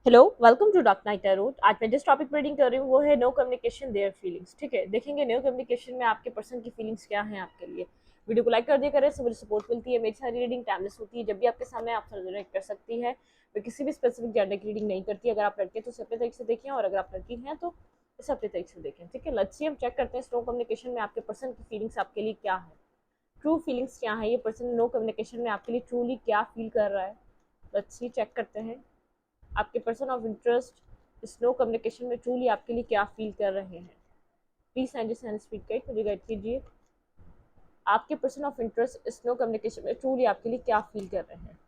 Hello, welcome to dark night tarot. आज मैं जिस टॉपिक पर रीडिंग कर रही हूँ वो है नो कम्युनिकेशन देयर फीलिंग्स। ठीक है, देखेंगे नो कम्युनिकेशन में आपके पर्सन की फीलिंग्स क्या हैं आपके लिए। वीडियो को लाइक कर दिया करें, so मुझे सपोर्ट मिलती है। मेरी सारी रीडिंग टाइमलेस होती है, जब भी आपके सामने आप सर्जरेट कर सकती है। मैं किसी भी स्पेसिफिक जेंडर की रीडिंग नहीं करती। अगर आप लड़के हैं तो इसे अपने तरीके से देखें, और अगर आप लड़की हैं तो इसे अपने तरीके से देखें। ठीक है, लेट्स सी, हम चेक करते हैं नो कम्युनिकेशन में आपके पर्सन की फीलिंग्स आपके लिए क्या है। ट्रू फीलिंग्स क्या है, ये पर्सन नो कम्युनिकेशन में आपके लिए ट्रूली क्या फील कर रहा है। लेट्स सी, चेक करते हैं आपके person of interest snow communication में ट्रूली आपके लिए क्या फील कर रहे हैं। प्लीज एंड स्पीड गाइड मुझे गाइड कीजिए। आपके person of interest snow communication में ट्रूली आपके लिए क्या फील कर रहे हैं।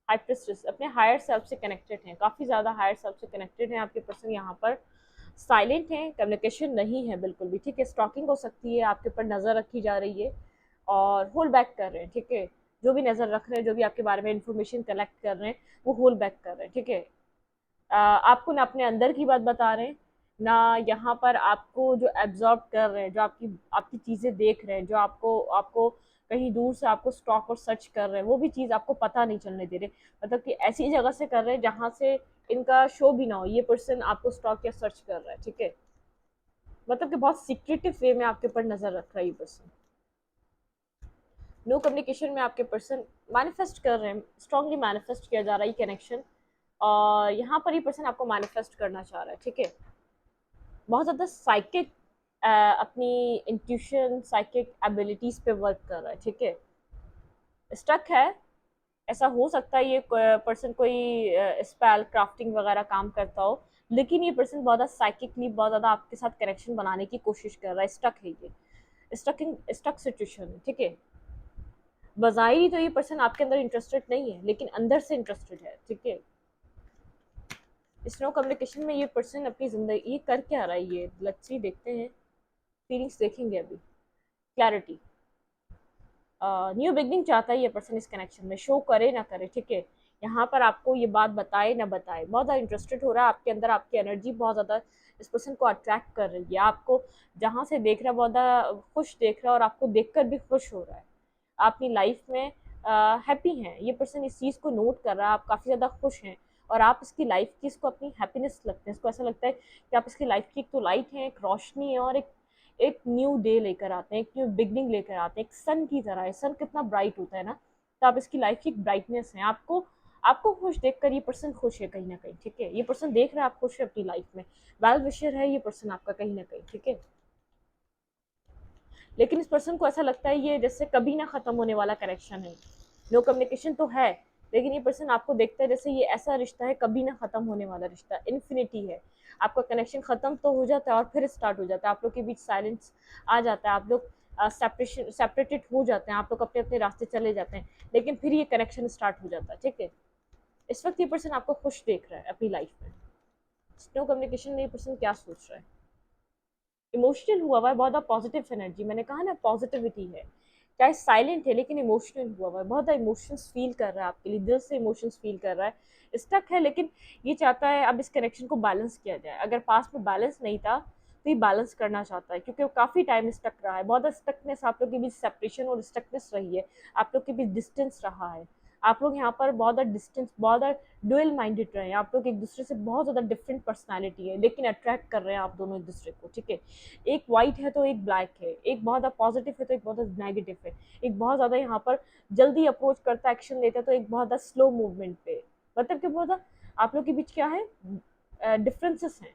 हाई प्रेस्टिस अपने हायर सेल्फ से कनेक्टेड हैं, काफ़ी ज़्यादा हायर सेल्फ से कनेक्टेड हैं आपके पर्सन। यहाँ पर साइलेंट हैं, कम्युनिकेशन नहीं है बिल्कुल भी। ठीक है, स्टॉकिंग हो सकती है, आपके ऊपर नज़र रखी जा रही है और होल्ड बैक कर रहे हैं। ठीक है, जो भी नज़र रख रहे हैं, जो भी आपके बारे में इंफॉर्मेशन कलेक्ट कर रहे हैं, वो होल्ड बैक कर रहे हैं। ठीक है, आपको ना अपने अंदर की बात बता रहे हैं, ना यहाँ पर आपको जो एब्जॉर्ब कर रहे हैं, जो आपकी आपकी चीज़ें देख रहे हैं, जो आपको आपको कहीं दूर से आपको स्टॉक और सर्च कर रहे हैं, वो भी चीज़ आपको पता नहीं चलने दे रहे। मतलब कि ऐसी जगह से कर रहे हैं जहाँ से इनका शो भी ना हो, ये पर्सन आपको स्टॉक या सर्च कर रहा है। ठीक है, मतलब कि बहुत सीक्रेटिव वे में आपके ऊपर नज़र रख रहा है ये पर्सन। नो कम्युनिकेशन में आपके पर्सन मैनिफेस्ट कर रहे हैं, स्ट्रांगली मैनिफेस्ट किया जा रहा है ये कनेक्शन। और यहाँ पर ये पर्सन आपको मैनिफेस्ट करना चाह रहा है। ठीक है, बहुत ज़्यादा साइकिक अपनी इंट्यूशन साइकिक एबिलिटीज़ पे वर्क कर रहा है। ठीक है, स्टक है। ऐसा हो सकता है ये पर्सन कोई स्पेल क्राफ्टिंग वगैरह काम करता हो, लेकिन ये पर्सन बहुत ज़्यादा साइकिकली बहुत ज़्यादा आपके साथ कनेक्शन बनाने की कोशिश कर रहा है। स्टक है ये, स्टक सिचुएशन है। ठीक है, बज़ाहिर तो ये पर्सन आपके अंदर इंटरेस्टेड नहीं है, लेकिन अंदर से इंटरेस्टेड है। ठीक है, इस नो कम्युनिकेशन में ये पर्सन अपनी ज़िंदगी ये कर क्या रहा है, ये लेट्स सी देखते हैं। फीलिंग्स देखेंगे अभी। क्लैरिटी, न्यू बिगनिंग चाहता है ये पर्सन इस कनेक्शन में, शो करे ना करे। ठीक है, यहाँ पर आपको ये बात बताए ना बताए, बहुत ज़्यादा इंटरेस्टेड हो रहा है आपके अंदर। आपकी एनर्जी बहुत ज़्यादा इस पर्सन को अट्रैक्ट कर रही है। आपको जहाँ से देख रहा है बहुत ज़्यादा खुश देख रहा है, और आपको देखकर भी खुश हो रहा है। आप अपनी लाइफ में हैप्पी हैं, ये पर्सन इस चीज़ को नोट कर रहा है। आप काफ़ी ज़्यादा खुश हैं, और आप इसकी लाइफ की इसको अपनी हैप्पीनेस लगते हैं। इसको ऐसा लगता है कि आप इसकी लाइफ की एक तो लाइट है, एक रोशनी है, और एक एक न्यू डे लेकर आते हैं, एक न्यू बिगनिंग लेकर आते हैं। एक सन की तरह है, सन कितना ब्राइट होता है ना, तो आप इसकी लाइफ की एक ब्राइटनेस है। आपको आपको खुश देखकर ये पर्सन खुश है कहीं ना कहीं। ठीक है, ये पर्सन देख रहा है आप खुश है अपनी लाइफ में, वेल विशर है ये पर्सन आपका कहीं ना कहीं। ठीक है, लेकिन इस पर्सन को ऐसा लगता है ये जैसे कभी ना खत्म होने वाला कनेक्शन है। नो कम्युनिकेशन तो है, लेकिन ये पर्सन आपको देखता है जैसे ये ऐसा रिश्ता है कभी ना खत्म होने वाला रिश्ता, इन्फिनिटी है। आपका कनेक्शन खत्म तो हो जाता है और फिर स्टार्ट हो जाता है, आप लोग के बीच साइलेंस आ जाता है, आप लोग सेपरेशन सेपरेटेड हो जाते हैं, आप लोग अपने अपने रास्ते चले जाते हैं, लेकिन फिर ये कनेक्शन स्टार्ट हो जाता है। ठीक है, इस वक्त ये पर्सन आपको खुश देख रहा है अपनी लाइफ में। नो कम्युनिकेशन में ये पर्सन क्या सोच रहा है, इमोशनल हुआ हुआ है, बहुत ज़्यादा पॉजिटिव एनर्जी, मैंने कहा ना पॉजिटिविटी है। चाहे साइलेंट है लेकिन इमोशनल हुआ हुआ है, बहुत ज़्यादा इमोशंस फील कर रहा है आपके लिए, दिल से इमोशंस फील कर रहा है। स्टक है, लेकिन ये चाहता है अब इस कनेक्शन को बैलेंस किया जाए। अगर पास में बैलेंस नहीं था तो ये बैलेंस करना चाहता है, क्योंकि वो काफ़ी टाइम स्टक रहा है। बहुत ज़्यादा स्टकनेस आप लोग के बीच, सेपरेशन और स्टकनेस रही है, आप लोग के बीच डिस्टेंस रहा है। आप लोग यहाँ पर बहुत ज़्यादा डिस्टेंस, बहुत ज़्यादा डुअल माइंडेड रहे हैं। आप लोग एक दूसरे से बहुत ज़्यादा डिफरेंट पर्सनैलिटी है, लेकिन अट्रैक्ट कर रहे हैं आप दोनों एक दूसरे को। ठीक है, एक वाइट है तो एक ब्लैक है, एक बहुत ज़्यादा पॉजिटिव है तो एक बहुत ज़्यादा नेगेटिव है, एक बहुत ज़्यादा यहाँ पर जल्दी अप्रोच करता है, एक्शन लेता है, तो एक बहुत ज़्यादा स्लो मूवमेंट पे। मतलब कि बहुत ज़्यादा आप लोग के बीच क्या है, डिफरेंसेस हैं।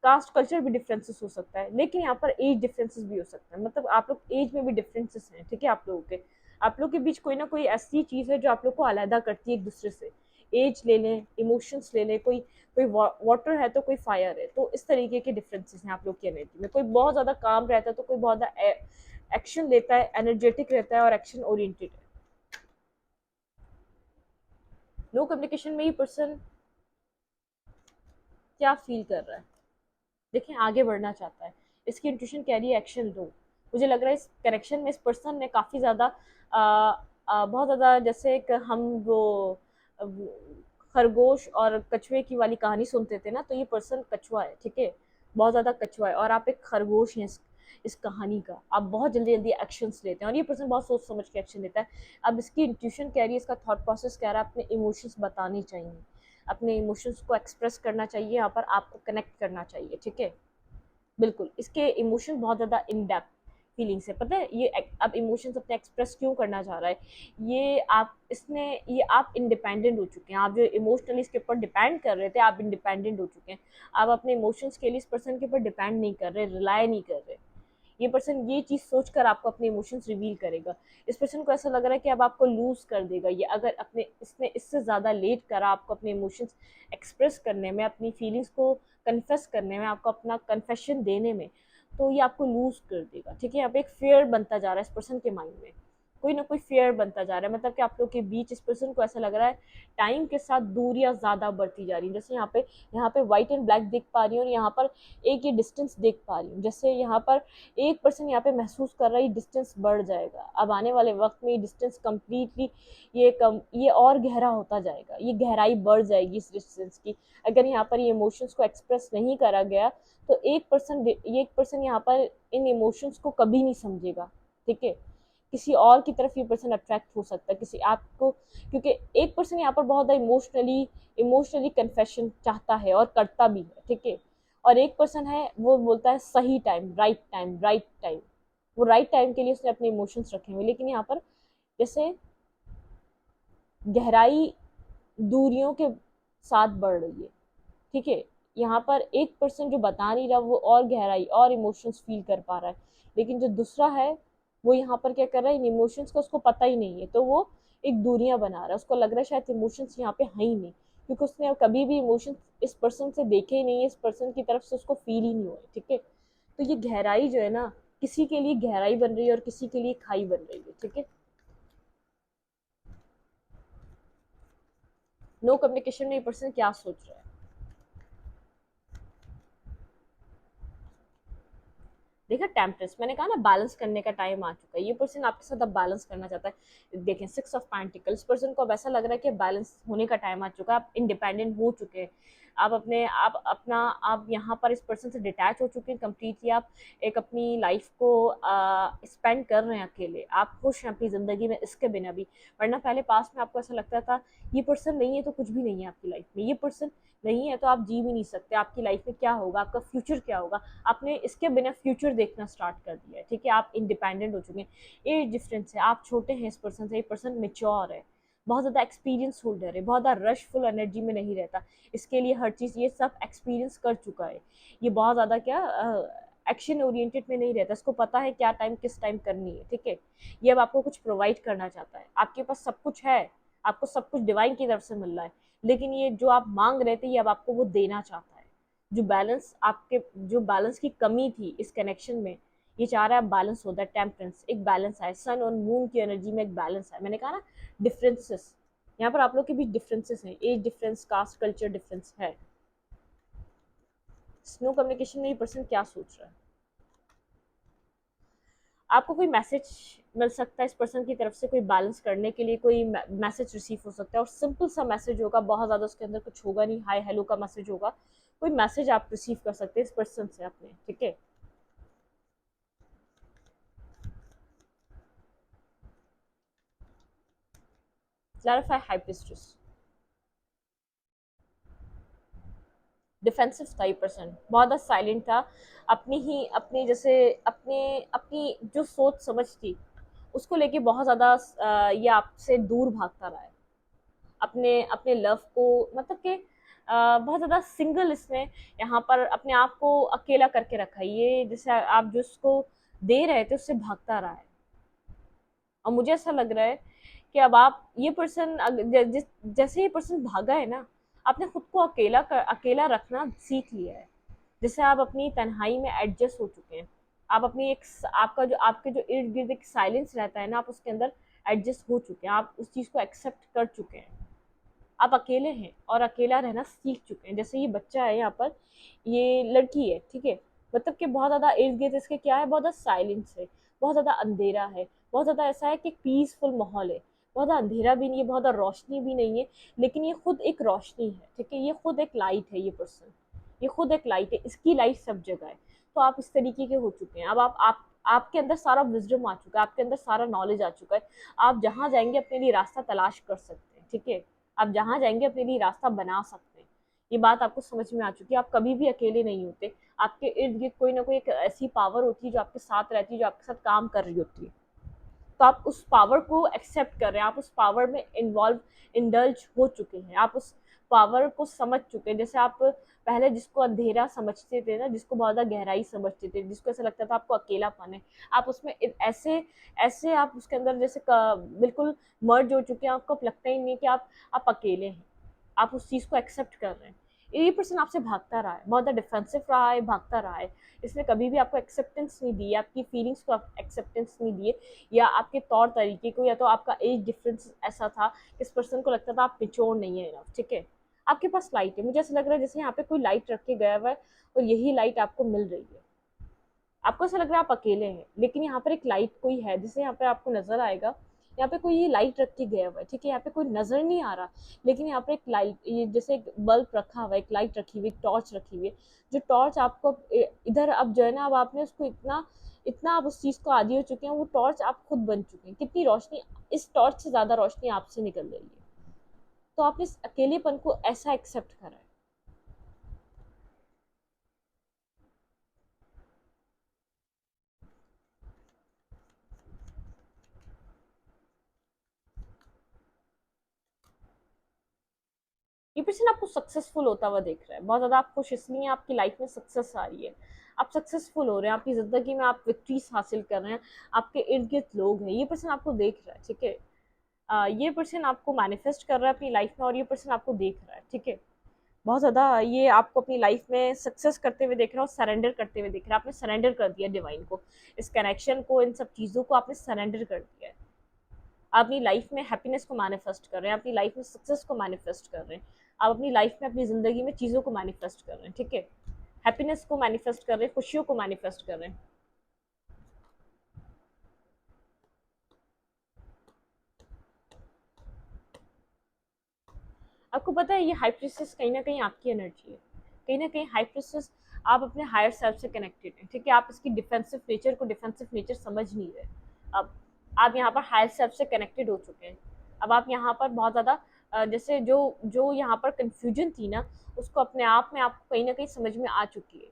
कास्ट कल्चर भी डिफरेंसेस हो सकता है, लेकिन यहाँ पर एज डिफरेंसेस भी हो सकता है। मतलब आप लोग एज में भी डिफरेंसेस हैं। ठीक है, आप लोग के बीच कोई ना कोई ऐसी चीज़ है जो आप लोग को अलहदा करती है एक दूसरे से। एज ले लें, इमोशंस ले लें, कोई कोई वाटर है तो कोई फायर है, तो इस तरीके के डिफरेंसेस हैं आप लोग की एनर्जी में। कोई बहुत ज़्यादा काम रहता है तो कोई बहुत ज़्यादा एक्शन लेता है, एनर्जेटिक रहता है और एक्शन ओरिएंटेड है। नो कम्युनिकेशन में ये पर्सन क्या फील कर रहा है, देखिए आगे बढ़ना चाहता है। इसकी इंट्यूशन कह रही है एक्शन लो। मुझे लग रहा है इस कनेक्शन में इस पर्सन ने काफ़ी ज़्यादा बहुत ज़्यादा, जैसे एक हम वो अ, खरगोश और कछुए की वाली कहानी सुनते थे ना, तो ये पर्सन कछुआ है। ठीक है, बहुत ज़्यादा कछुआ है, और आप एक खरगोश हैं इस कहानी का। आप बहुत जल्दी जल्दी एक्शंस लेते हैं, और ये पर्सन बहुत सोच समझ के एक्शन लेता है। अब इसकी इंट्यूशन कह रही है, इसका थॉट प्रोसेस कह रहा है अपने इमोशंस बताने चाहिए। अपने इमोशंस को एक्सप्रेस करना चाहिए, यहाँ पर आपको कनेक्ट करना चाहिए, ठीक है। बिल्कुल, इसके इमोशन बहुत ज़्यादा इन डेप्थ फीलिंग्स है, पता है ये अब इमोशंस अपने एक्सप्रेस क्यों करना चाह रहा है, ये आप इंडिपेंडेंट हो चुके हैं, आप जो इमोशनली इसके ऊपर डिपेंड कर रहे थे, आप इंडिपेंडेंट हो चुके हैं। आप अपने इमोशंस के लिए इस पर्सन के ऊपर डिपेंड नहीं कर रहे, रिलाई नहीं कर रहे। ये पर्सन ये चीज़ सोचकर आपको अपने इमोशंस रिवील करेगा। इस पर्सन को ऐसा लग रहा है कि अब आपको लूज कर देगा ये, अगर अपने इसने इससे ज़्यादा लेट करा आपको अपने इमोशंस एक्सप्रेस करने में, अपनी फीलिंग्स को कन्फेस करने में, आपको अपना कन्फेशन देने में, तो ये आपको लूज कर देगा, ठीक है। यहाँ पे एक फेयर बनता जा रहा है इस पर्सन के माइंड में, कोई ना कोई फेयर बनता जा रहा है, मतलब कि आप लोग के बीच इस पर्सन को ऐसा लग रहा है टाइम के साथ दूरियां ज़्यादा बढ़ती जा रही हैं। जैसे यहाँ पे व्हाइट एंड ब्लैक देख पा रही हूँ, और यहाँ पर एक ये डिस्टेंस देख पा रही हूँ। जैसे यहाँ पर एक पर्सन यहाँ पे महसूस कर रहा है ये डिस्टेंस बढ़ जाएगा, अब आने वाले वक्त में ये डिस्टेंस कम्प्लीटली ये और गहरा होता जाएगा, ये गहराई बढ़ जाएगी इस डिस्टेंस की। अगर यहाँ पर ये इमोशंस को एक्सप्रेस नहीं करा गया तो एक पर्सन यहाँ पर इन इमोशंस को कभी नहीं समझेगा, ठीक है। किसी और की तरफ ये पर्सन अट्रैक्ट हो सकता है, किसी आपको, क्योंकि एक पर्सन यहाँ पर बहुत ज़्यादा इमोशनली कन्फेशन चाहता है और करता भी है, ठीक है। और एक पर्सन है वो बोलता है सही time, right time, right time, वो राइट टाइम के लिए उसने अपने इमोशंस रखे हुए। लेकिन यहाँ पर जैसे गहराई दूरियों के साथ बढ़ रही है, ठीक है। यहाँ पर एक पर्सन जो बता नहीं रहा वो और गहराई और इमोशंस फील कर पा रहा है, लेकिन जो दूसरा है वो यहाँ पर क्या कर रहा है, इन इमोशंस का उसको पता ही नहीं है, तो वो एक दूरियां बना रहा है। उसको लग रहा है शायद इमोशंस यहाँ पे है ही नहीं, क्योंकि उसने कभी भी इमोशंस इस पर्सन से देखे ही नहीं है, इस पर्सन की तरफ से उसको फील ही नहीं हुआ है, ठीक है। तो ये गहराई जो है ना, किसी के लिए गहराई बन रही है और किसी के लिए खाई बन रही है, ठीक है। नो कम्युनिकेशन में ये पर्सन क्या सोच रहा है। देखा, टेम्परेंस, मैंने कहा ना बैलेंस करने का टाइम आ चुका है, ये पर्सन आपके साथ अब बैलेंस करना चाहता है। देखें, 6 ऑफ पेंटिकल्स, पर्सन को अब ऐसा लग रहा है कि बैलेंस होने का टाइम आ चुका है, आप इंडिपेंडेंट हो चुके हैं, आप यहाँ पर इस पर्सन से डिटैच हो चुके हैं कम्प्लीटली। आप एक अपनी लाइफ को स्पेंड कर रहे हैं अकेले, आप खुश हैं अपनी ज़िंदगी में इसके बिना भी। वरना पहले पास में आपको ऐसा लगता था ये पर्सन नहीं है तो कुछ भी नहीं है आपकी लाइफ में, ये पर्सन नहीं है तो आप जी भी नहीं सकते, आपकी लाइफ में क्या होगा, आपका फ्यूचर क्या होगा। आपने इसके बिना फ्यूचर देखना स्टार्ट कर दिया है, ठीक है। आप इंडिपेंडेंट हो चुके हैं। एज डिफरेंस है, आप छोटे हैं इस पर्सन से, ये पर्सन मेच्योर है, बहुत ज़्यादा एक्सपीरियंस होल्डर है, बहुत ज़्यादा रशफुल एनर्जी में नहीं रहता, इसके लिए हर चीज़ ये सब एक्सपीरियंस कर चुका है। ये बहुत ज़्यादा क्या एक्शन ओरिएंटेड में नहीं रहता, इसको पता है क्या टाइम किस टाइम करनी है, ठीक है। ये अब आपको कुछ प्रोवाइड करना चाहता है, आपके पास सब कुछ है, आपको सब कुछ डिवाइन की तरफ से मिल रहा है, लेकिन ये जो आप मांग रहे थे ये अब आपको वो देना चाहता है। जो बैलेंस की कमी थी इस कनेक्शन में, ये चाह रहा है बैलेंस होता है, टेम्परेंस, एक बैलेंस आए, सन और मून की एनर्जी में एक बैलेंस है। मैंने कहा ना, डिफरेंसेस, यहाँ पर आप लोग के बीच डिफरेंसेस हैं, age difference, caste culture difference है। स्नो कम्युनिकेशन में ये पर्सन क्या सोच रहा है, आपको कोई मैसेज मिल सकता है इस पर्सन की तरफ से, कोई बैलेंस करने के लिए कोई मैसेज रिसीव हो सकता है, और सिंपल सा मैसेज होगा, बहुत ज़्यादा उसके अंदर कुछ होगा नहीं, हाय हेलो का मैसेज होगा, कोई मैसेज आप रिसीव कर सकते हैं इस पर्सन से अपने, ठीक है। क्लैरिफाई हाई प्रीस्टेस, डिफेंसिव था ये पर्सन, बहुत ज़्यादा साइलेंट था, अपनी जैसे अपने अपनी जो सोच समझ थी उसको लेके बहुत ज़्यादा ये आपसे दूर भागता रहा है, अपने अपने लव को, मतलब कि बहुत ज़्यादा सिंगल इसने यहाँ पर अपने आप को अकेला करके रखा है, ये जैसे आप जो उसको दे रहे थे उससे भागता रहा है। और मुझे ऐसा लग रहा है कि अब आप ये पर्सन जैसे ये पर्सन भागा है ना, आपने खुद को अकेला रखना सीख लिया है, जैसे आप अपनी तन्हाई में एडजस्ट हो चुके हैं, आप अपनी एक आपके जो इर्द गिर्द एक साइलेंस रहता है ना, आप उसके अंदर एडजस्ट हो चुके हैं, आप उस चीज़ को एक्सेप्ट कर चुके हैं, आप अकेले हैं और अकेला रहना सीख चुके हैं। जैसे ये बच्चा है यहाँ पर, ये लड़की है, ठीक है, मतलब कि बहुत ज़्यादा इर्द गिर्द इसके क्या है, बहुत ज़्यादा साइलेंस है, बहुत ज़्यादा अंधेरा है, बहुत ज़्यादा ऐसा है कि पीसफुल माहौल है, बहुत ज़्यादा अंधेरा भी नहीं है, बहुत ज़्यादा रोशनी भी नहीं है, लेकिन ये खुद एक रोशनी है, ठीक है, ये खुद एक लाइट है, ये पर्सन, ये खुद एक लाइट है, इसकी लाइट सब जगह है। तो आप इस तरीके के हो चुके हैं, अब आपके अंदर सारा विजडम आ चुका है, आपके अंदर सारा नॉलेज आ चुका है, आप जहाँ जाएंगे अपने लिए रास्ता तलाश कर सकते हैं, ठीक है। आप जहाँ जाएंगे अपने लिए रास्ता बना सकते हैं। ये बात आपको समझ में आ चुकी है, आप कभी भी अकेले नहीं होते। आपके इर्द गिर्द कोई ना कोई एक ऐसी पावर होती है जो आपके साथ रहती है, जो आपके साथ काम कर रही होती है। तो आप उस पावर को एक्सेप्ट कर रहे हैं, आप उस पावर में इन्वॉल्व इंडल्ज हो चुके हैं, आप उस पावर को समझ चुके हैं। जैसे आप पहले जिसको अंधेरा समझते थे ना, जिसको बहुत ज़्यादा गहराई समझते थे, जिसको ऐसा लगता था आपको अकेलापन है, आप उसमें ऐसे ऐसे आप उसके अंदर जैसे बिल्कुल मर्ज हो चुके हैं, आपको लगता ही नहीं है कि आप अकेले हैं, आप उस चीज़ को एक्सेप्ट कर रहे हैं। ये पर्सन आपसे भागता रहा है, बहुत ज़्यादा डिफेंसिव रहा है, भागता रहा है, इसने कभी भी आपको एक्सेप्टेंस नहीं दी है, आपकी फीलिंग्स को एक्सेप्टेंस नहीं दी है, या आपके तौर तरीके को, या तो आपका एज डिफरेंस ऐसा था, इस पर्सन को लगता था आप पिछोड़ नहीं है इनफ, ठीक है। आपके पास लाइट है, मुझे ऐसा लग रहा है जैसे यहाँ पे कोई लाइट रख के गया हुआ है और यही लाइट आपको मिल रही है। आपको ऐसा लग रहा है आप अकेले हैं, लेकिन यहाँ पर एक लाइट कोई है, जिसे यहाँ पे आपको नजर आएगा, यहाँ पे कोई ये लाइट रख के गया हुआ है, ठीक है। यहाँ पे कोई नजर नहीं आ रहा, लेकिन यहाँ पे एक लाइट, ये जैसे एक बल्ब रखा हुआ है, एक लाइट रखी हुई, एक टॉर्च रखी हुई है, जो टॉर्च आपको इधर, अब जो है ना, अब आपने उसको इतना इतना आप उस चीज को आदी हो चुके हैं, वो टॉर्च आप खुद बन चुके हैं। कितनी रोशनी, इस टॉर्च से ज्यादा रोशनी आपसे निकल रही है। तो आपने इस अकेलेपन को ऐसा एक्सेप्ट करा है। ये पर्सन आपको सक्सेसफुल होता हुआ देख रहा है, बहुत ज्यादा आप खुश इसलिए आपकी लाइफ में सक्सेस आ रही है, आप सक्सेसफुल हो रहे हैं, आपकी जिंदगी में आप विक्ट्रीज हासिल कर रहे हैं, आपके इर्द गिर्द लोग हैं, ये पर्सन आपको देख रहा है, ठीक है। ये पर्सन आपको मैनिफेस्ट कर रहा है अपनी लाइफ में, और ये पर्सन आपको देख रहा है, ठीक है। बहुत ज्यादा ये आपको अपनी लाइफ में सक्सेस करते हुए देख रहा है, और सरेंडर करते हुए देख रहा है। आपने सरेंडर कर दिया डिवाइन को, इस कनेक्शन को, इन सब चीजों को आपने सरेंडर कर दिया है। आप अपनी लाइफ में हैप्पीनेस को मैनिफेस्ट कर रहे हैं, अपनी लाइफ में सक्सेस को मैनिफेस्ट कर रहे हैं, आप अपनी लाइफ में, अपनी ज़िंदगी में चीज़ों को मैनिफेस्ट कर रहे हैं, ठीक है। हैप्पीनेस को मैनिफेस्ट कर रहे हैं, खुशियों को मैनिफेस्ट कर रहे हैं। आपको पता है ये हाई प्रिस्टेस कहीं ना कहीं आपकी एनर्जी है, कहीं ना कहीं हाई प्रिस्टेस आप अपने हायर सेल्फ से कनेक्टेड हैं, ठीक है। आप इसकी डिफेंसिव नेचर को, डिफेंसिव नेचर समझ नहीं रहे। अब आप यहाँ पर हायर सेल्फ से कनेक्टेड हो चुके हैं। अब आप यहाँ पर बहुत ज़्यादा जैसे जो जो यहाँ पर कंफ्यूजन थी ना, उसको अपने आप में आपको कहीं ना कहीं समझ में आ चुकी है।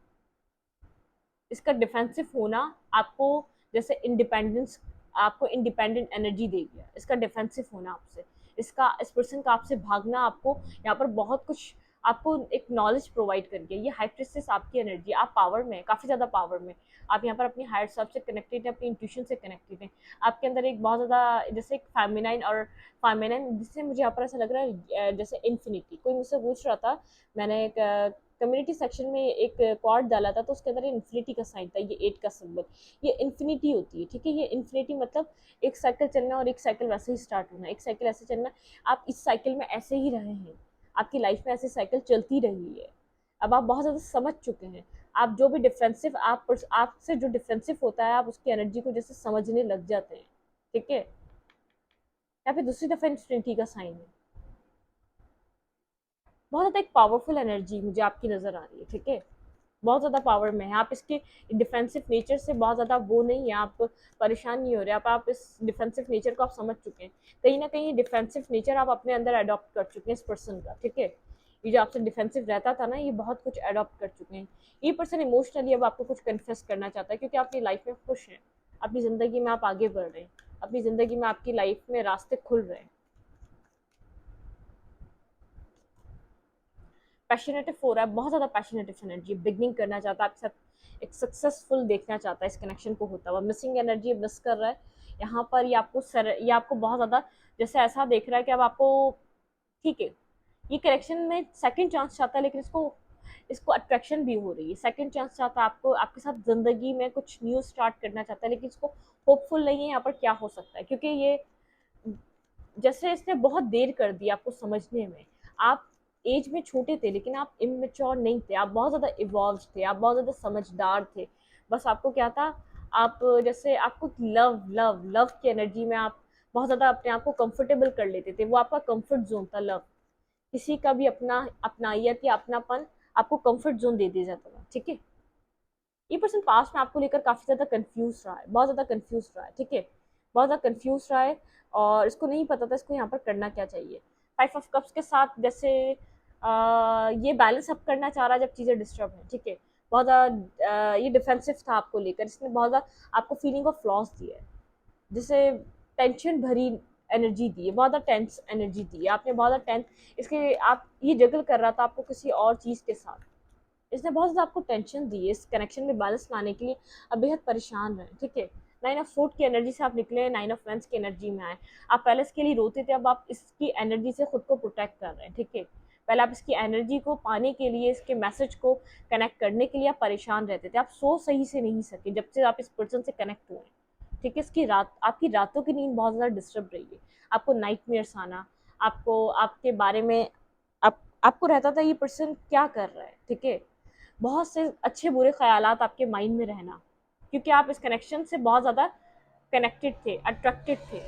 इसका डिफेंसिव होना आपको जैसे इंडिपेंडेंस, आपको इंडिपेंडेंट एनर्जी दे गया, इसका डिफेंसिव होना आपसे, इसका इस पर्सन का आपसे भागना आपको यहाँ पर बहुत कुछ, आपको एक नॉलेज प्रोवाइड कर गया। ये हाई प्रिस्टेस आपकी एनर्जी, आप पावर में, काफ़ी ज़्यादा पावर में, आप यहाँ पर अपनी हायर सेल्फ से कनेक्टेड हैं, अपनी इंट्यूशन से कनेक्टेड हैं। आपके अंदर एक बहुत ज़्यादा जैसे एक फेमिनाइन, और फेमिनाइन जिससे मुझे यहाँ पर ऐसा लग रहा है जैसे इन्फिनिटी। कोई मुझसे पूछ रहा था, मैंने एक कम्युनिटी सेक्शन में एक क्वार्ड डाला था, तो उसके अंदर इन्फिनिटी का साइन था, ये 8 का सिंबल, ये इन्फिनिटी होती है, ठीक है। ये इन्फिनिटी मतलब एक साइकिल चलना, और एक साइकिल वैसे ही स्टार्ट होना, एक साइकिल ऐसे चलना, आप इस साइकिल में ऐसे ही रहे हैं, आपकी लाइफ में ऐसे साइकिल चलती रही है। अब आप बहुत ज़्यादा समझ चुके हैं, आप जो भी डिफेंसिव, आपसे जो डिफेंसिव होता है, आप उसकी एनर्जी को जैसे समझने लग जाते हैं, ठीक है। यहाँ पे दूसरी दफा इन्फिनिटी का साइन है, बहुत ज़्यादा एक पावरफुल एनर्जी मुझे आपकी नज़र आ रही है, ठीक है। बहुत ज़्यादा पावर में है, आप इसके डिफेंसिव नेचर से बहुत ज़्यादा वो नहीं है, आप परेशान नहीं हो रहे, आप इस डिफेंसिव नेचर को आप समझ चुके हैं। कहीं ना कहीं डिफेंसिव नेचर आप अपने अंदर अडॉप्ट कर चुके हैं इस पर्सन का, ठीक है। ये जो आपसे डिफेंसिव रहता था ना, ये बहुत कुछ अडॉप्ट कर चुके हैं। ये पर्सन इमोशनली अब आपको कुछ कन्फेस करना चाहता है, क्योंकि अपनी लाइफ में खुश हैं, अपनी ज़िंदगी में आप आगे बढ़ रहे हैं, अपनी ज़िंदगी में आपकी लाइफ में रास्ते खुल रहे हैं। पैशनेटिव हो रहा है, बहुत ज़्यादा पैशनेटिव एनर्जी, बिगनिंग करना चाहता है आपके साथ, एक सक्सेसफुल देखना चाहता है इस कनेक्शन को होता हुआ। मिसिंग एनर्जी मिस कर रहा है यहाँ पर, ये आपको बहुत ज़्यादा जैसे ऐसा देख रहा है कि अब आपको, ठीक है, ये कनेक्शन में सेकंड चांस चाहता है, लेकिन इसको इसको अट्रैक्शन भी हो रही है, सेकंड चांस चाहता है आपको, आपके साथ ज़िंदगी में कुछ न्यू स्टार्ट करना चाहता है, लेकिन इसको होपफुल नहीं है यहाँ पर क्या हो सकता है, क्योंकि ये जैसे इसने बहुत देर कर दी आपको समझने में। आप एज में छोटे थे, लेकिन आप इमेच्योर नहीं थे, आप बहुत ज़्यादा इवॉल्व थे, आप बहुत ज़्यादा समझदार थे। बस आपको क्या था, आप जैसे आपको लव लव लव की एनर्जी में आप बहुत ज़्यादा अपने आप को कंफर्टेबल कर लेते थे, वो आपका कंफर्ट जोन था लव। किसी का भी अपना अपनायत या अपनापन आपको कंफर्ट जोन दे दिया जाता था, ठीक है। ये पर्सन पास्ट में आपको लेकर काफ़ी ज़्यादा कंफ्यूज रहा है, बहुत ज़्यादा कंफ्यूज रहा है, ठीक है, बहुत ज़्यादा कंफ्यूज रहा है, और इसको नहीं पता था इसको यहाँ पर करना क्या चाहिए। फाइव ऑफ कप्स के साथ जैसे ये बैलेंस अप करना चाह रहा है जब चीज़ें डिस्टर्ब हैं, ठीक है। बहुत ज़्यादा ये डिफेंसिव था आपको लेकर, इसने बहुत ज़्यादा आपको फीलिंग ऑफ लॉस दिया है, जिसे टेंशन भरी एनर्जी दी है, बहुत ज़्यादा टेंस एनर्जी दी है आपने, बहुत ज़्यादा टेंस। इसके आप ये जगल कर रहा था आपको किसी और चीज़ के साथ, इसने बहुत ज़्यादा आपको टेंशन दी है। इस कनेक्शन में बैलेंस लाने के लिए अब बेहद परेशान रहे, ठीक है। नाइन ऑफ फोर्थ की एनर्जी से आप निकले, नाइन ऑफ वेंस की एनर्जी में आए। आप पहले इसके लिए रोते थे, अब आप इसकी एनर्जी से खुद को प्रोटेक्ट कर रहे हैं, ठीक है। पहले आप इसकी एनर्जी को पाने के लिए, इसके मैसेज को कनेक्ट करने के लिए आप परेशान रहते थे, आप सो सही से नहीं सके जब से आप इस पर्सन से कनेक्ट हुए, ठीक है। इसकी रात, आपकी रातों की नींद बहुत ज़्यादा डिस्टर्ब रही है, आपको नाइटमेयर्स आना, आपको आपके बारे में आपको रहता था ये पर्सन क्या कर रहा है, ठीक है। बहुत से अच्छे बुरे ख्यालात आपके माइंड में रहना, क्योंकि आप इस कनेक्शन से बहुत ज़्यादा कनेक्टेड थे, अट्रैक्टेड थे,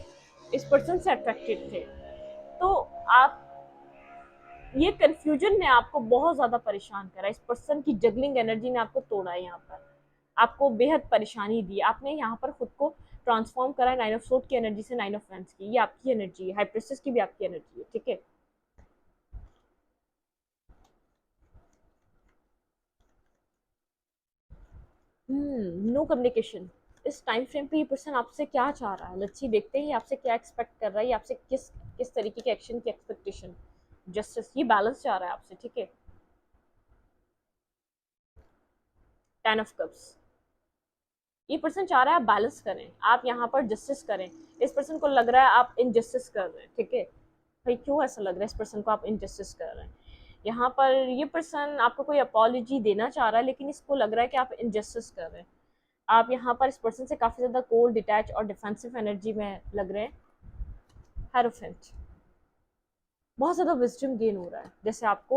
इस पर्सन से अट्रैक्टेड थे। तो आप, ये कन्फ्यूजन ने आपको बहुत ज़्यादा परेशान करा, इस पर्सन की जगलिंग एनर्जी ने आपको तोड़ा है, यहाँ पर आपको बेहद परेशानी दी। आपने यहाँ पर खुद को ट्रांसफॉर्म करा नाइन ऑफ सोर्ड की एनर्जी से नाइन ऑफ वेंस की, ये आपकी एनर्जी है, हाई प्रिंसेस की भी आपकी एनर्जी है, ठीक है। No communication. इस टाइम फ्रेम पे ये पर्सन आपसे क्या चाह रहा है, लेट्स सी, देखते हैं ये आपसे क्या एक्सपेक्ट कर रहा है, ये आपसे किस किस तरीके के एक्शन की एक्सपेक्टेशन। जस्टिस, ये बैलेंस चाह रहा है आपसे, ठीक है। टेन ऑफ कप्स, ये पर्सन चाह रहा है आप बैलेंस करें, आप यहाँ पर जस्टिस करें। इस पर्सन को लग रहा है आप इनजस्टिस कर रहे हैं, ठीक है। भाई क्यों ऐसा लग रहा है इस पर्सन को आप इनजस्टिस कर रहे हैं? यहाँ पर ये पर्सन आपको कोई अपॉलॉजी देना चाह रहा है, लेकिन इसको लग रहा है कि आप इनजस्टिस कर रहे हैं। आप यहाँ पर इस पर्सन से काफ़ी ज़्यादा कोल्ड, डिटैच और डिफेंसिव एनर्जी में लग रहे हैं। हेरोफेंट, बहुत ज़्यादा विजडम गेन हो रहा है, जैसे आपको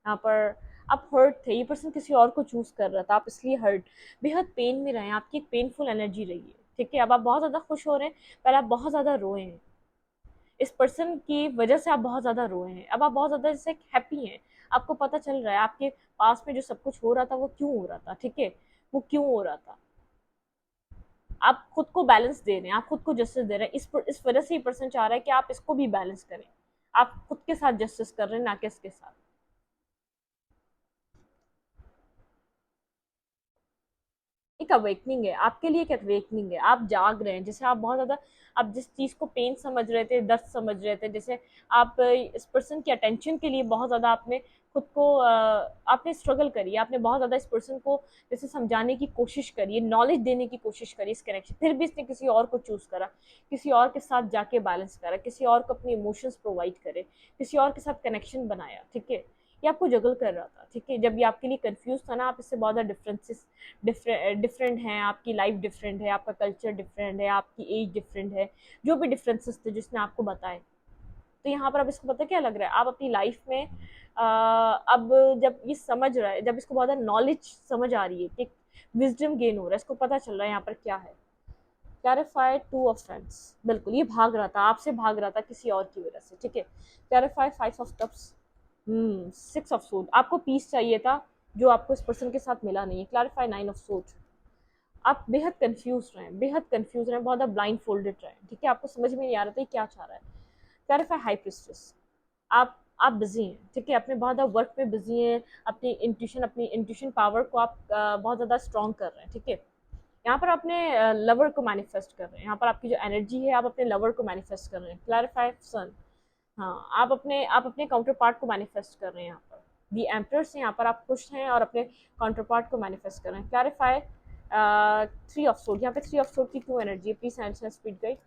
यहाँ पर आप हर्ट थे, ये पर्सन किसी और को चूज़ कर रहा था, आप इसलिए हर्ट, बेहद पेन में रहे हैं, आपकी एक पेनफुल एनर्जी रही है, ठीक है। अब आप बहुत ज़्यादा खुश हो रहे हैं, पहले आप बहुत ज़्यादा रोए हैं, इस पर्सन की वजह से आप बहुत ज़्यादा रोए हैं, अब आप बहुत ज़्यादा जैसे हैप्पी हैं। आपको पता चल रहा है आपके पास में जो सब कुछ हो रहा था वो क्यों हो रहा था, ठीक है, वो क्यों हो रहा था। आप खुद को बैलेंस दे रहे हैं, आप खुद को जस्टिस दे रहे हैं, इस वजह से ये पर्सन चाह रहा है कि आप इसको भी बैलेंस करें। आप खुद के साथ जस्टिस कर रहे हैं, ना कि इसके साथ। एक अवेकनिंग है आपके लिए, एक अवेकनिंग है, आप जाग रहे हैं, जैसे आप बहुत ज़्यादा, आप जिस चीज़ को पेन समझ रहे थे, दर्द समझ रहे थे, जैसे आप इस पर्सन की अटेंशन के लिए बहुत ज़्यादा आपने खुद को आपने स्ट्रगल करी, आपने बहुत ज़्यादा इस पर्सन को जैसे समझाने की कोशिश करी, नॉलेज देने की कोशिश करी इस कनेक्शन, फिर भी इसने किसी और को चूज़ करा, किसी और के साथ जाके बैलेंस करा, किसी और को अपनी इमोशंस प्रोवाइड करे, किसी और के साथ कनेक्शन बनाया, ठीक है। ये आपको जगल कर रहा था, ठीक है। जब ये आपके लिए कंफ्यूज था ना, आप इससे बहुत ज़्यादा डिफरेंट हैं, आपकी लाइफ डिफरेंट है, आपका कल्चर डिफरेंट है, आपकी एज डिफरेंट है, जो भी डिफरेंसेस थे जिसने आपको बताए। तो यहाँ पर अब इसको पता क्या लग रहा है, आप अपनी लाइफ में अब जब ये समझ रहा है, जब इसको बहुत ज़्यादा नॉलेज समझ आ रही है कि विजडम गेन हो रहा है, इसको पता चल रहा है यहाँ पर क्या है। क्लैरिफाई टू ऑफ फ्रेंड्स, बिल्कुल ये भाग रहा था, आपसे भाग रहा था किसी और की वजह से, ठीक है। Clarify five of cups, six of सोड, आपको पीस चाहिए था जो आपको इस पर्सन के साथ मिला नहीं है। क्लैरिफाई नाइन ऑफ सोड, आप बेहद कंफ्यूज रहे हैं, बेहद कंफ्यूज रहे हैं, बहुत ज़्यादा ब्लाइंड फोल्डेड रहे हैं, ठीक है। आपको समझ में नहीं आ रहा था क्या चाह रहा है। क्लैरिफाई हाई प्रिस्टेस, आप बिजी हैं, ठीक है, अपने बहुत ज़्यादा वर्क में बिजी हैं, अपनी इंट्यूशन पावर को आप बहुत ज़्यादा स्ट्रॉन्ग कर रहे हैं, ठीक है। यहाँ पर अपने लवर को मैनिफेस्ट कर रहे हैं, यहाँ पर आपकी जो एनर्जी है, आप अपने लवर को मैनिफेस्ट कर रहे हैं। क्लैरिफाई सन, हाँ, आप अपने काउंटर पार्ट को मैनिफेस्ट कर रहे हैं, यहाँ पर दी एम्प्रर से यहाँ पर आप खुश हैं और अपने काउंटर पार्ट को मैनिफेस्ट कर रहे हैं। क्लैरिफाई थ्री ऑफ सोड, यहाँ पे थ्री ऑफ सोड की क्यों एनर्जी है, प्लीज आंसर स्पीड गाइड।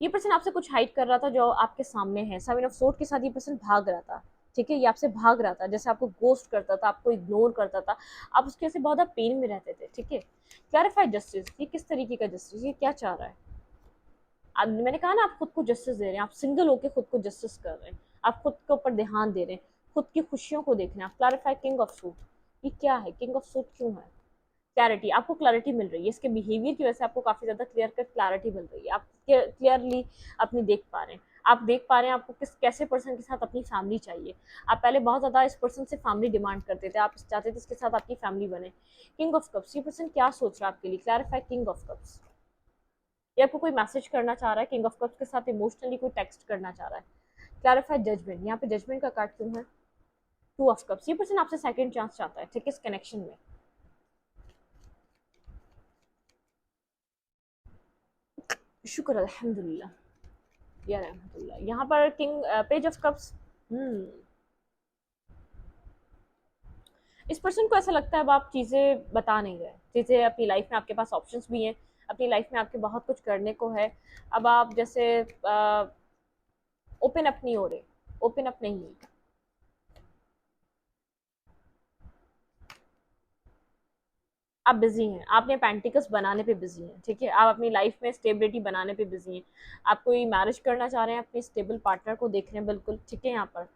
ये पर्सन आपसे कुछ हाइड कर रहा था जो आपके सामने है, सेवन ऑफ सोड के साथ ये पर्सन भाग रहा था, ठीक है। ये आपसे भाग रहा था, जैसे आपको गोस्ट करता था, आपको इग्नोर करता था, आप उसके से बहुत ज़्यादा पेन में रहते थे, ठीक है। क्लैरिफाई जस्टिस, ये किस तरीके का जस्टिस, ये क्या चाह रहा है? मैंने कहा ना, आप खुद को जस्टिस दे रहे हैं, आप सिंगल होकर खुद को जस्टिस कर रहे हैं, आप खुद के ऊपर ध्यान दे रहे हैं, खुद की खुशियों को देख रहे हैं आप। क्लैरिफाई किंग ऑफ सूट, ये क्या है, किंग ऑफ सूट क्यों है? क्लैरिटी, आपको क्लैरिटी मिल रही है, इसके बिहेवियर की वजह से आपको काफ़ी ज़्यादा क्लियर कट क्लैरिटी मिल रही है, आप क्लियरली अपनी देख पा रहे हैं, आप देख पा रहे हैं आपको किस कैसे पर्सन के साथ अपनी फैमिली चाहिए। आप पहले बहुत ज़्यादा इस पर्सन से फैमिली डिमांड करते थे, आप चाहते थे इसके साथ आपकी फैमिली बने। किंग ऑफ कप्स, ये पर्सन क्या सोच रहा है आपके लिए? क्लैरिफाई किंग ऑफ कप्स, या आपको कोई मैसेज करना चाह रहा है, किंग ऑफ कप्स के साथ इमोशनली कोई टेक्स्ट करना चाह रहा है। क्लैरिफाई जजमेंट, यहाँ पे जजमेंट का कार्ड क्यों है? टू ऑफ कप्स, ये पर्सन आपसे सेकंड चांस चाहता है, ठीक है, इस कनेक्शन में। शुक्र अल्हम्दुलिल्लाह या रहमतुल्लाह। यहाँ पर किंग पेज ऑफ कप्स। इस पर्सन को ऐसा लगता है अब आप चीज़ें बता नहीं रहे, चीज़ें अपनी लाइफ में आपके पास ऑप्शंस भी हैं, अपनी लाइफ में आपके बहुत कुछ करने को है। अब आप जैसे ओपन अप नहीं हो रहे, ओपन अप नहीं है। आप बिजी हैं, आपने पेंटिकल्स बनाने पे बिजी हैं, ठीक है, आप अपनी लाइफ में स्टेबिलिटी बनाने पे बिजी हैं। आप कोई मैरिज करना चाह रहे हैं, अपने स्टेबल पार्टनर को देख रहे हैं, बिल्कुल ठीक है। यहाँ पर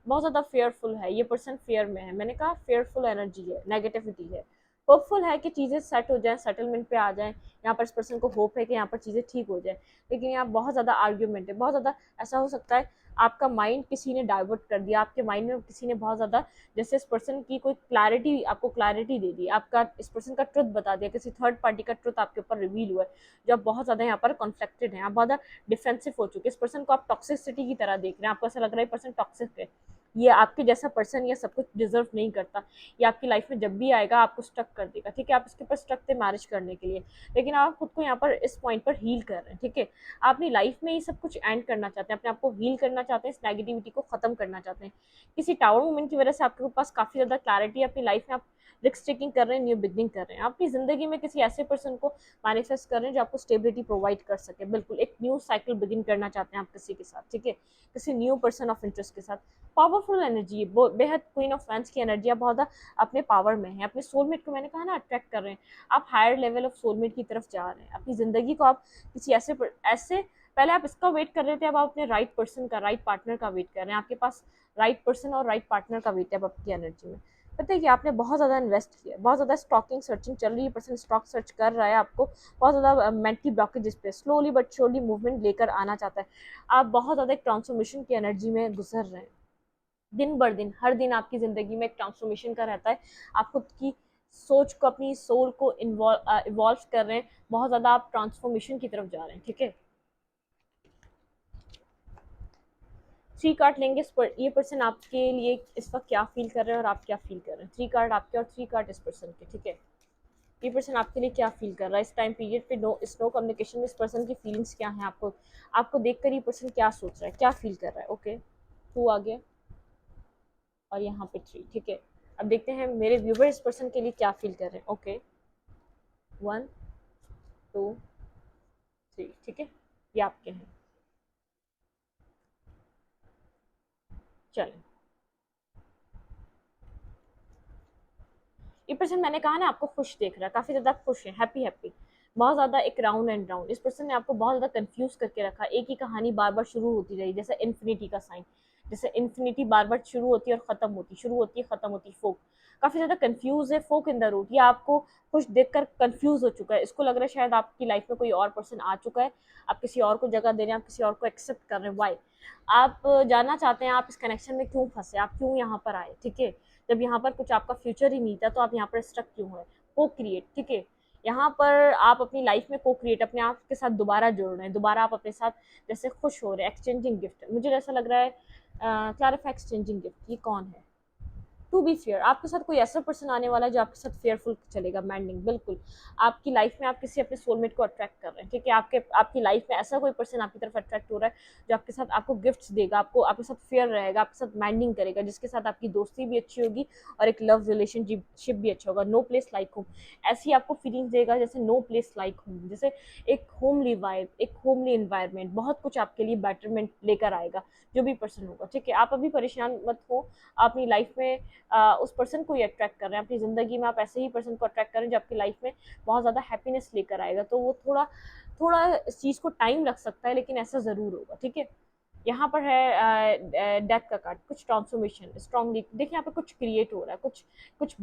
बहुत ज़्यादा फेयरफुल है, ये पर्सन फेयर में है, मैंने कहा फेयरफुल एनर्जी है, नेगेटिविटी है। होपफुल है कि चीज़ें सेट हो जाएं, सेटलमेंट पे आ जाएं। यहाँ पर इस पर्सन को होप है कि यहाँ पर चीज़ें ठीक हो जाए, लेकिन यहाँ बहुत ज़्यादा आर्ग्यूमेंट है, बहुत ज़्यादा। ऐसा हो सकता है आपका माइंड किसी ने डाइवर्ट कर दिया, आपके माइंड में किसी ने बहुत ज़्यादा, जैसे इस पर्सन की कोई क्लैरिटी, आपको क्लैरिटी दे दी, आपका इस पर्सन का ट्रुथ बता दिया, किसी थर्ड पार्टी का ट्रुथ आपके ऊपर रिवील हुआ है, जो आप बहुत ज़्यादा यहाँ पर कॉन्फ्लिक्टेड हैं, आप बहुत ज़्यादा डिफेंसिव हो चुके हैं। इस पर्सन को आप टॉक्सिसिटी की तरह देख रहे हैं, आपको ऐसा लग रहा है पर्सन टॉक्सिक है, ये आपके जैसा पर्सन ये सब कुछ डिजर्व नहीं करता, ये आपकी लाइफ में जब भी आएगा आपको स्टक कर देगा, ठीक है। आप इसके ऊपर स्टक थे मैरिज करने के लिए, लेकिन आप खुद को यहाँ पर इस पॉइंट पर हील कर रहे हैं, ठीक है। आप अपनी लाइफ में ये सब कुछ एंड करना चाहते हैं, अपने आप को हील करना चाहते हैं, इस नेगेटिविटी को खत्म करना चाहते हैं। किसी टावर मूवमेंट की वजह से आपके पास काफ़ी ज़्यादा क्लैरिटी है अपनी लाइफ में, आप रिस्क टेकिंग कर रहे हैं, न्यू बिगनिंग कर रहे हैं, आप अपनी ज़िंदगी में किसी ऐसे पर्सन को मैनिफेस्ट कर रहे हैं जो आपको स्टेबिलिटी प्रोवाइड कर सके, बिल्कुल एक न्यू साइकिल बिगिन करना चाहते हैं आप किसी के साथ, ठीक है, किसी न्यू पर्सन ऑफ इंटरेस्ट के साथ। पावरफुल एनर्जी, बेहद क्वीन ऑफ फैंस की एनर्जी, आप बहुत ज़्यादा अपने पावर में है, अपने सोलमेट को, मैंने कहा ना, अट्रैक्ट कर रहे हैं, आप हायर लेवल ऑफ सोलमेट की तरफ जा रहे हैं। अपनी ज़िंदगी को आप किसी ऐसे पहले आप इसका वेट कर रहे थे, अब आप अपने राइट पर्सन का, राइट पार्टनर का वेट कर रहे हैं, आपके पास राइट पर्सन और राइट पार्टनर का वेट है अब आपकी एनर्जी में। पता है कि आपने बहुत ज़्यादा इन्वेस्ट किया, बहुत ज़्यादा स्टॉकिंग सर्चिंग चल रही है, पर्सन स्टॉक सर्च कर रहा है, आपको बहुत ज़्यादा मेंटली ब्लॉकेज पे स्लोली बट श्योरली मूवमेंट लेकर आना चाहता है। आप बहुत ज़्यादा एक ट्रांसफॉर्मेशन की एनर्जी में गुजर रहे हैं, दिन बर दिन, हर दिन आपकी ज़िंदगी में एक ट्रांसफॉर्मेशन का रहता है। आप खुद की सोच को, अपनी सोल को इवॉल्व कर रहे हैं, बहुत ज़्यादा आप ट्रांसफॉर्मेशन की तरफ जा रहे हैं, ठीक है। थ्री कार्ड लेंगे, ये पर्सन आपके लिए इस वक्त क्या फील कर रहे हैं और आप क्या फील कर रहे हैं। थ्री कार्ड आपके और थ्री कार्ड इस पर्सन के, ठीक है। ये पर्सन आपके लिए क्या फील कर रहा है इस टाइम पीरियड पे, नो इस नो कम्युनिकेशन में इस पर्सन की फीलिंग्स क्या हैं, आपको आपको देखकर ये पर्सन क्या सोच रहा है, क्या फील कर रहा है। ओके, टू आ गया और यहाँ पे थ्री, ठीक है। अब देखते हैं मेरे व्यूवर इस पर्सन के लिए क्या फील कर रहे हैं। ओके, वन, टू, थ्री, ठीक है, ये आपके हैं। चलें, ये पर्सन मैंने कहा ना आपको खुश देख रहा है, काफी ज्यादा खुश है, हैप्पी हैप्पी, बहुत ज्यादा एक राउंड एंड राउंड। इस पर्सन ने आपको बहुत ज्यादा कंफ्यूज करके रखा, एक ही कहानी बार बार शुरू होती रही, जैसे इन्फिनिटी का साइन, जैसे इन्फिनिटी बार बार शुरू होती है और खत्म होती, शुरू होती है खत्म होती। फोक काफी ज्यादा कंफ्यूज है, फोक इन द रूट, ये आपको खुश देखकर कंफ्यूज हो चुका है, इसको लग रहा है शायद आपकी लाइफ में कोई और पर्सन आ चुका है, आप किसी और को जगह दे रहे हैं, आप किसी और को एक्सेप्ट कर रहे हैं। वाई आप जानना चाहते हैं आप इस कनेक्शन में क्यों फंसे, आप क्यों यहाँ पर आए, ठीक है। जब यहाँ पर कुछ आपका फ्यूचर ही नहीं था तो आप यहाँ पर स्टक क्यों है। को क्रिएट, ठीक है, यहाँ पर आप अपनी लाइफ में को क्रिएट, अपने आप के साथ दोबारा जोड़ रहे हैं, दोबारा आप अपने साथ जैसे खुश हो रहे हैं। एक्सचेंजिंग गिफ्ट, मुझे ऐसा लग रहा है क्लैरिफाई, एक्सचेंजिंग गिफ्ट, ये कौन है। टू बी फेयर, आपके साथ कोई ऐसा पर्सन आने वाला है जो आपके साथ फेयरफुल चलेगा, मैंडिंग, बिल्कुल आपकी लाइफ में आप किसी अपने सोलमेट को अट्रैक्ट कर रहे हैं, ठीक है। आपकी लाइफ में ऐसा कोई पर्सन आपकी तरफ अट्रैक्ट हो रहा है जो आपके साथ आपको गिफ्ट्स देगा, आपको आपके साथ फेयर रहेगा, आपके साथ मैंडिंग करेगा, जिसके साथ आपकी दोस्ती भी अच्छी होगी और एक लव रिलेशनशिप भी अच्छा होगा। नो प्लेस लाइक होम, ऐसी आपको फीलिंग्स देगा जैसे नो प्लेस लाइक होम, जैसे एक होमली वाइब, एक होमली इन्वायरमेंट, बहुत कुछ आपके लिए बेटरमेंट लेकर आएगा जो भी पर्सन होगा, ठीक है। आप अभी परेशान मत हो, अपनी लाइफ में उस पर्सन को ही अट्रैक्ट कर रहे हैं, अपनी ज़िंदगी में आप ऐसे ही पर्सन को अट्रैक्ट करें जो आपकी लाइफ में बहुत ज़्यादा हैप्पीनेस लेकर आएगा। तो वो थोड़ा थोड़ा इस चीज़ को टाइम लग सकता है, लेकिन ऐसा ज़रूर होगा, ठीक है। यहाँ पर है डेथ का कार्ड, कुछ ट्रांसफॉर्मेशन स्ट्रांगली, देखिए यहाँ पे कुछ क्रिएट हो रहा है, कुछ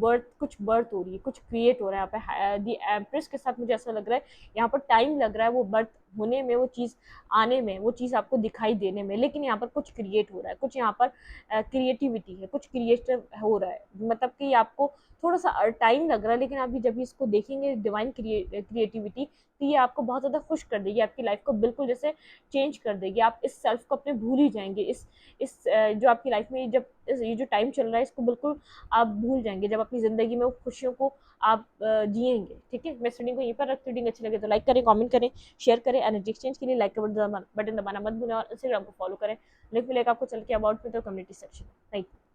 बर्थ हो रही है, कुछ क्रिएट हो रहा है यहाँ पे दी एम्प्रेस के साथ। मुझे ऐसा लग रहा है यहाँ पर टाइम लग रहा है वो बर्थ होने में, वो चीज़ आने में, वो चीज़ आपको दिखाई देने में, लेकिन यहाँ पर कुछ क्रिएट हो रहा है, कुछ यहाँ पर क्रिएटिविटी है, कुछ क्रिएटिव हो रहा है, मतलब कि आपको थोड़ा सा टाइम लग रहा है, लेकिन अभी जब इसको देखेंगे डिवाइन क्रिएटिविटी, तो ये आपको बहुत ज़्यादा खुश कर देगी, आपकी लाइफ को बिल्कुल जैसे चेंज कर देगी। आप इस सेल्फ को अपने भूल ही जाएंगे, जो आपकी लाइफ में जब ये जो टाइम चल रहा है, इसको बिल्कुल आप भूल जाएंगे, जब अपनी ज़िंदगी में वो खुशियों को आप जिएंगे। ठीक है, मैं इस रीडिंग को यहीं पर रखती हूँ। रीडिंग अच्छी लगे तो लाइक करें, कमेंट करें, शेयर करें। एनर्जी एक्सचेंज के लिए लाइक का बटन दबाना मत भूलें और इंस्टाग्राम को फॉलो करें। लिंक मिलेगा आपको चल के अबाउट में तो कम्युनिटी सेक्शन। Thank you.